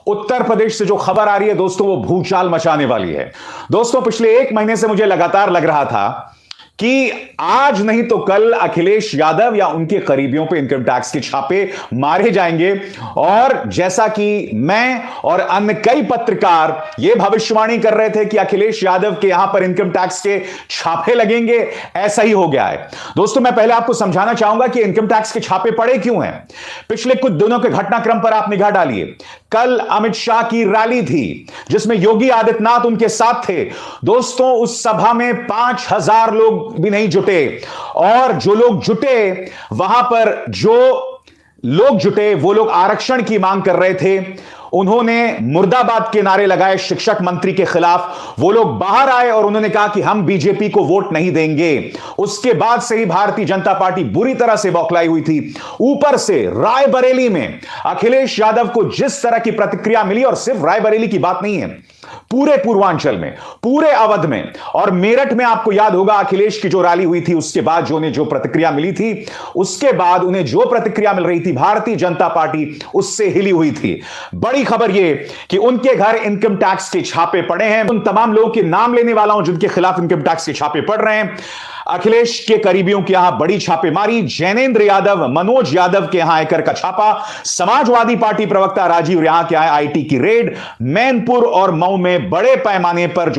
उत्तर प्रदेश से जो खबर आ रही है दोस्तों, वो भूचाल मचाने वाली है। दोस्तों, पिछले एक महीने से मुझे लगातार लग रहा था कि आज नहीं तो कल अखिलेश यादव या उनके करीबियों पे इनकम टैक्स के छापे मारे जाएंगे। और जैसा कि मैं और अन्य कई पत्रकार ये भविष्यवाणी कर रहे थे कि अखिलेश यादव के यहां पर इनकम टैक्स के छापे लगेंगे, ऐसा ही हो गया है। दोस्तों, मैं पहले आपको समझाना चाहूंगा कि इनकम टैक्स के छापे पड़े क्यों हैं। पिछले कुछ दिनों के घटनाक्रम पर आप निगाह डालिए। कल अमित शाह की रैली थी जिसमें योगी आदित्यनाथ उनके साथ थे। दोस्तों, उस सभा में 5,000 लोग भी नहीं जुटे, और जो लोग जुटे वहां पर जो लोग जुटे वो लोग आरक्षण की मांग कर रहे थे। उन्होंने मुर्दाबाद के नारे लगाए शिक्षक मंत्री के खिलाफ। वो लोग बाहर आए और उन्होंने कहा कि हम बीजेपी को वोट नहीं देंगे। उसके बाद से ही भारतीय जनता पार्टी बुरी तरह से बौखलाई हुई थी। ऊपर से रायबरेली में अखिलेश यादव को जिस तरह की प्रतिक्रिया मिली, और सिर्फ रायबरेली की बात नहीं है, पूरे पूर्वांचल में, पूरे अवध में और मेरठ में, आपको याद होगा अखिलेश की जो रैली हुई थी उसके बाद जो प्रतिक्रिया मिली थी, उसके बाद उन्हें जो प्रतिक्रिया मिल रही थी, भारतीय जनता पार्टी उससे हिली हुई थी। बड़ी खबर यह कि उनके घर इनकम टैक्स के छापे पड़े हैं। उन तमाम लोगों के नाम लेने वाला हूं जिनके खिलाफ इनकम टैक्स के छापे पड़ रहे हैं। अखिलेश के करीबियों के यहां बड़ी छापेमारी, जैनेंद्र यादव, मनोज यादव के यहां आयकर का छापा, समाजवादी पार्टी प्रवक्ता राजीव रियां के यहां आईटी की रेड, मैनपुर और मऊ में बड़े पैमाने पर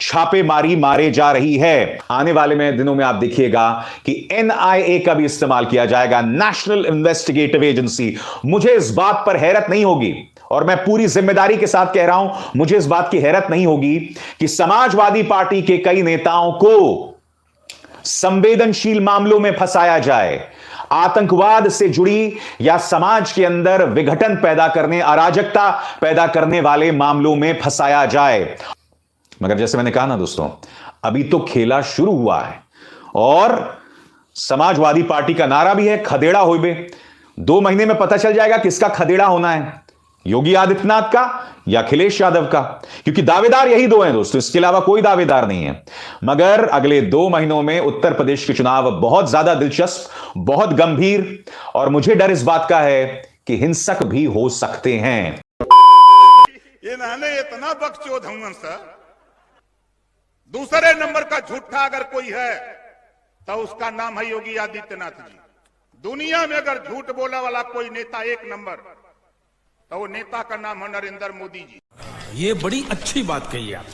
छापेमारी मारे जा रही है। आने वाले दिनों में आप देखिएगा कि एनआईए का भी इस्तेमाल किया जाएगा, नेशनल इन्वेस्टिगेटिव एजेंसी। मुझे इस बात पर हैरत नहीं होगी, और मैं पूरी जिम्मेदारी के साथ कह रहा हूं, मुझे इस बात की हैरत नहीं होगी कि समाजवादी पार्टी के कई नेताओं को संवेदनशील मामलों में फंसाया जाए, आतंकवाद से जुड़ी या समाज के अंदर विघटन पैदा करने, अराजकता पैदा करने वाले मामलों में फंसाया जाए। मगर जैसे मैंने कहा ना दोस्तों, अभी तो खेला शुरू हुआ है, और समाजवादी पार्टी का नारा भी है, खदेड़ा होइबे। 2 महीने में पता चल जाएगा किसका खदेड़ा होना है, योगी आदित्यनाथ का या अखिलेश यादव का, क्योंकि दावेदार यही 2 हैं दोस्तों, इसके अलावा कोई दावेदार नहीं है। मगर अगले 2 महीनों में उत्तर प्रदेश के चुनाव बहुत ज्यादा दिलचस्प, बहुत गंभीर, और मुझे डर इस बात का है कि हिंसक भी हो सकते हैं। ये नाने इतना बकचोद हूं सर। दूसरे नंबर का झूठा अगर कोई है तो उसका नाम है योगी आदित्यनाथ जी। दुनिया में अगर झूठ बोला वाला कोई नेता 1 नंबर, तो वो नेता का नाम है नरेंद्र मोदी जी। ये बड़ी अच्छी बात कही आप।